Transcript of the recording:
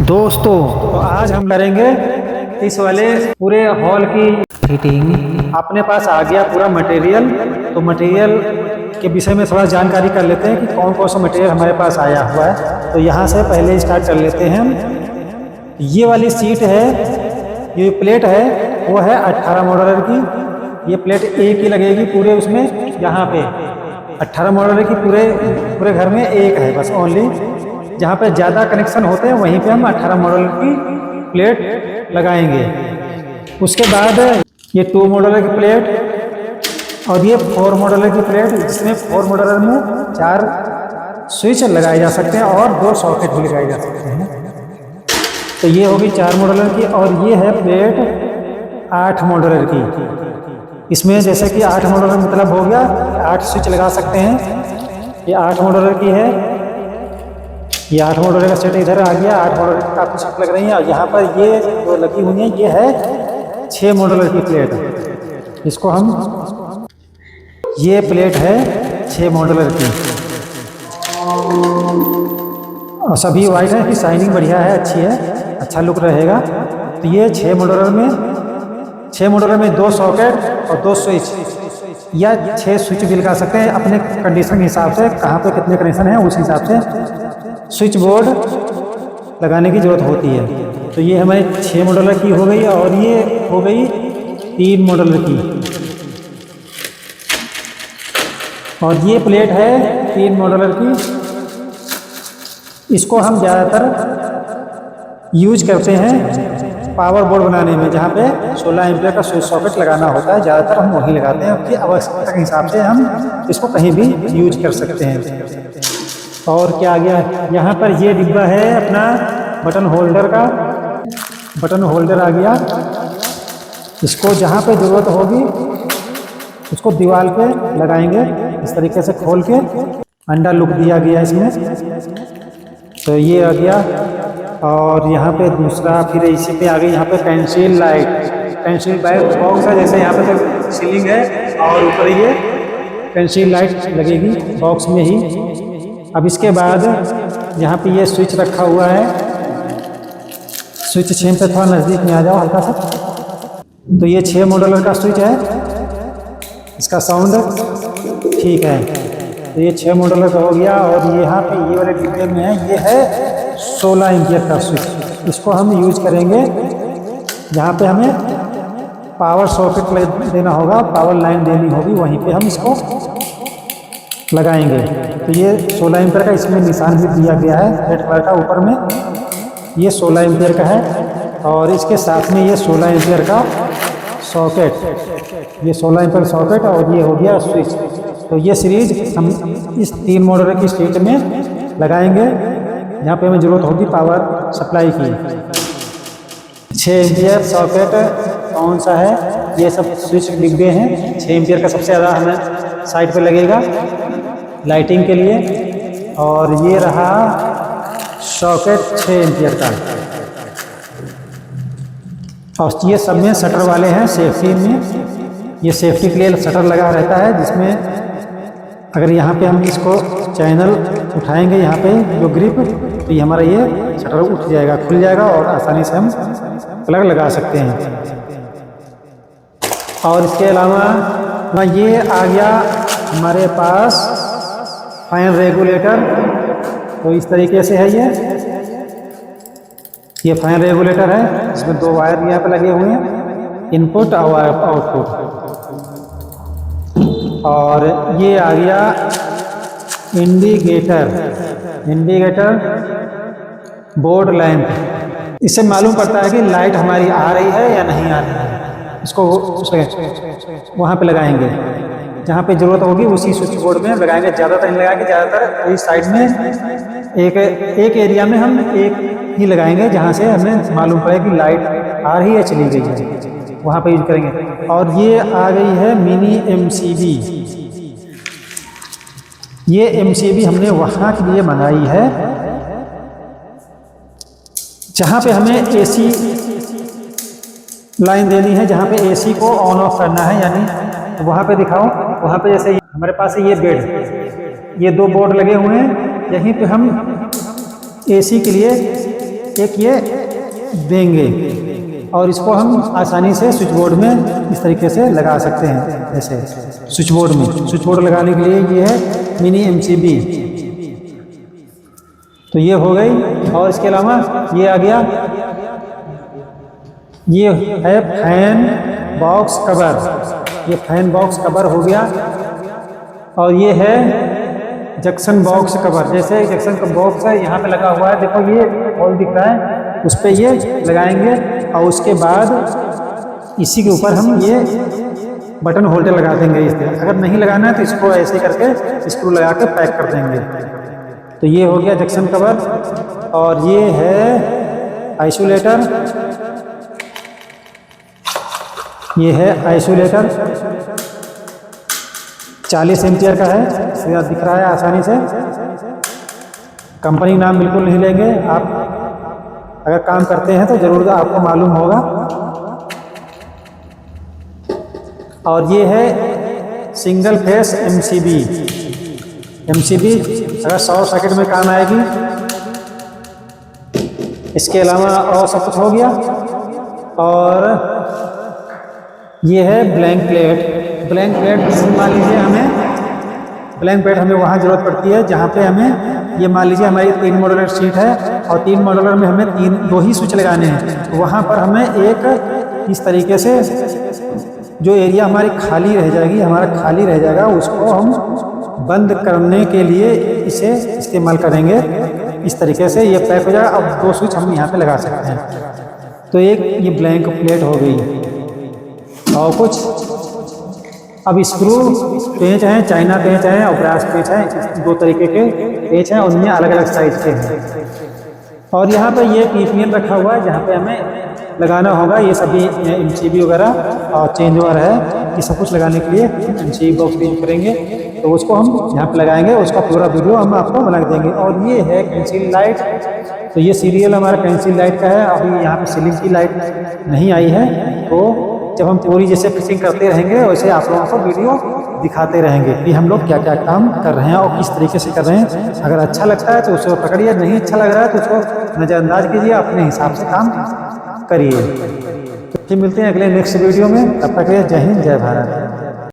दोस्तों तो आज हम करेंगे इस वाले पूरे हॉल की फिटिंग। अपने पास आ गया पूरा मटेरियल, तो मटेरियल के विषय में थोड़ा जानकारी कर लेते हैं कि कौन कौन सा मटेरियल हमारे पास आया हुआ है। तो यहाँ से पहले स्टार्ट कर लेते हैं हम। ये वाली सीट है, ये प्लेट है वो है 18 मॉडल की। ये प्लेट एक ही लगेगी पूरे उसमें, यहाँ पे 18 मॉडल की पूरे घर में एक है बस ओनली। जहाँ पे ज़्यादा कनेक्शन होते हैं वहीं पे हम 18 मॉडल की प्लेट लगाएंगे। उसके बाद ये 2 मॉडल की प्लेट और ये 4 मॉडल की प्लेट, जिसमें 4 मॉडल में 4 स्विच लगाए जा सकते हैं और 2 सॉकेट भी लगाए जा सकते हैं। तो ये होगी 4 मॉडल की। और ये है प्लेट 8 मॉडल की। इसमें जैसे कि 8 मॉडल मतलब हो गया 8 स्विच लगा सकते हैं। ये 8 मॉडल की है। ये 8 मॉडल का सेट इधर आ गया। 8 मॉडल की काफ़ी सेट लग रही है। और यहाँ पर ये जो लगी हुई है ये है 6 मॉडल की प्लेट। इसको हम, ये प्लेट है 6 मॉडल की और सभी वाइट है कि शाइनिंग बढ़िया है, अच्छी है, अच्छा लुक रहेगा। तो ये 6 मॉडल में 2 सॉकेट और 2 स्विच या 6 स्विच भी लगा सकते हैं अपने कंडीशन के हिसाब से। कहाँ पे कितने कनेक्शन हैं उस हिसाब से स्विच बोर्ड लगाने की ज़रूरत होती है। तो ये हमारी 6 मॉडल की हो गई और ये हो गई 3 मॉडल की। और ये प्लेट है 3 मॉडल की। इसको हम ज़्यादातर यूज करते हैं पावर बोर्ड बनाने में, जहाँ पे 16 एम्पियर का स्विच सॉकेट लगाना होता है। ज़्यादातर हम वही लगाते हैं कि आवश्यकता के हिसाब से हम इसको कहीं भी यूज कर सकते हैं। और क्या आ गया यहाँ पर, ये डिब्बा है अपना बटन होल्डर का। बटन होल्डर आ गया। इसको जहाँ पे ज़रूरत होगी उसको दीवार पे लगाएंगे इस तरीके से खोल के। अंडा लुक दिया गया इसमें। तो ये आ गया। और यहाँ पे दूसरा फिर इसी पे आ गई यहाँ पे पेंसिल लाइट बॉक्स है। जैसे यहाँ पे तो सीलिंग है और ऊपर ये पेंसिल लाइट लगेगी बॉक्स में ही। अब इसके बाद यहाँ पे ये स्विच रखा हुआ है। स्विच 6 पे थोड़ा नज़दीक में आ जाओ हल्का सा। तो ये 6 मॉडल का स्विच है। इसका साउंड ठीक है। तो ये 6 मॉडल का हो गया। और यहाँ पे ये वाले डिब्बे में है, ये है 16 एम्पियर का स्विच। इसको हम यूज करेंगे जहाँ पे हमें पावर सॉकेट देना होगा, पावर लाइन देनी होगी, वहीं पे हम इसको लगाएंगे। तो ये 16 एम्पियर का इसमें निशान भी दिया गया है रेड कलर का ऊपर में। ये 16 एम्पियर का है और इसके साथ में ये 16 एम्पियर का सॉकेट, ये 16 एम्पियर सॉकेट और ये हो गया स्विच। तो ये सीरीज हम इस 3 मॉडल की स्टेट में लगाएंगे जहाँ पे हमें ज़रूरत होगी पावर सप्लाई की। 6 एम्पियर सॉकेट कौन सा है, ये सब स्विच डिब्बे हैं। 6 एम्पियर का सबसे ज़्यादा हमें साइड पे लगेगा लाइटिंग के लिए। और ये रहा सॉकेट 6 एम्पियर का। और ये सब में शटर वाले हैं सेफ्टी में। ये सेफ्टी के लिए शटर लगा रहता है, जिसमें अगर यहाँ पे हम इसको चैनल उठाएंगे यहाँ पे जो ग्रिप, तो ये हमारा ये शटर उठ जाएगा, खुल जाएगा और आसानी से हम प्लग लगा सकते हैं। और इसके अलावा ये आ गया हमारे पास फैन रेगुलेटर। तो इस तरीके से है ये फैन रेगुलेटर है। इसमें 2 वायर यहाँ पे लगे हुए हैं, इनपुट और आउटपुट। और ये आ गया इंडिकेटर बोर्ड लैंप। इससे मालूम पड़ता है कि लाइट हमारी आ रही है या नहीं आ रही है। इसको वहाँ पे लगाएंगे जहाँ पे ज़रूरत होगी, उसी स्विच बोर्ड में लगाएंगे। ज़्यादातर नहीं लगाएंगे, ज़्यादातर इस साइड में एक एरिया में हम एक ही लगाएंगे जहाँ से हमें मालूम पड़े कि लाइट आ रही है चली गई है, वहाँ पे यूज करेंगे। और ये आ गई है मिनी MCB। ये MCB हमने वहाँ के लिए मंगाई है जहाँ पे हमें AC लाइन देनी है, जहाँ पे AC को ऑन ऑफ करना है। यानी तो वहाँ पे दिखाओ, वहाँ पे जैसे हमारे पास है ये बेड, ये 2 बोर्ड लगे हुए हैं। यहीं पे हम AC के लिए एक ये देंगे और इसको हम आसानी से स्विच बोर्ड में इस तरीके से लगा सकते हैं। जैसे स्विच बोर्ड में स्विच बोर्ड लगाने के लिए ये है मिनी MCB, तो ये हो गई। और इसके अलावा ये आ गया, ये है फैन बॉक्स कवर, ये फैन बॉक्स कवर हो गया। और ये है जंक्शन बॉक्स कवर, जैसे जंक्शन बॉक्स है यहाँ पे लगा हुआ है, देखो ये होल दिख रहा है, उस पर ये लगाएंगे और उसके बाद इसी के ऊपर हम ये बटन होल्डर लगा देंगे इस तरह। अगर नहीं लगाना है तो इसको ऐसे करके स्क्रू लगा के पैक कर देंगे। तो ये हो गया जंक्शन कवर। और ये है आइसोलेटर, ये है आइसोलेटर 40 एम्पियर का है, दिख रहा है आसानी से। कंपनी नाम बिल्कुल नहीं लेंगे, आप अगर काम करते हैं तो जरूर आपको मालूम होगा। और ये है सिंगल फेस MCB, अगर शॉर्ट सर्किट में काम आएगी। इसके अलावा और सब कुछ हो गया। और ये है ब्लैंक प्लेट, मान लीजिए हमें ब्लैंक प्लेट हमें वहाँ ज़रूरत पड़ती है जहाँ पे हमें, ये मान लीजिए हमारी 3 मॉड्यूलर शीट है और 3 मॉड्यूलर में हमें 2 ही स्विच लगाने हैं, तो वहाँ पर हमें एक इस तरीके से जो एरिया हमारी खाली रह जाएगी, हमारा खाली रह जाएगा, उसको हम बंद करने के लिए इसे इस्तेमाल करेंगे। इस तरीके से ये पैक हो जाएगा। अब 2 स्विच हम यहाँ पे लगा सकते हैं। तो एक ये ब्लैंक प्लेट हो गई। और कुछ अब स्क्रू पेंच हैं, चाइना पेंच हैं और ब्रास पेंच हैं, 2 तरीके के पेंच हैं, उनमें अलग अलग साइज के हैं। और यहाँ पे ये PPN रखा हुआ है जहाँ पे हमें लगाना होगा ये सभी MCB वगैरह और चेंज ओवर है, ये सब कुछ लगाने के लिए MCB बॉक्स यूज करेंगे। तो उसको हम यहाँ पे लगाएंगे, उसका पूरा वीडियो हम आपको बना देंगे। और ये है पेंसिल लाइट, तो ये सीरियल हमारा पेंसिल लाइट का है। अभी यहाँ पे सीलिंग की लाइट नहीं आई है, तो जब हम पूरी जैसे फिटिंग करते रहेंगे वैसे आप लोगों को वीडियो दिखाते रहेंगे कि हम लोग क्या क्या काम कर रहे हैं और किस तरीके से कर रहे हैं। अगर अच्छा लगता है तो उसको पकड़िए, नहीं अच्छा लग रहा है तो उसको नज़रअंदाज कीजिए, अपने हिसाब से काम करिए। तो फिर मिलते हैं अगले नेक्स्ट वीडियो में, तब तक जय हिंद जय भारत।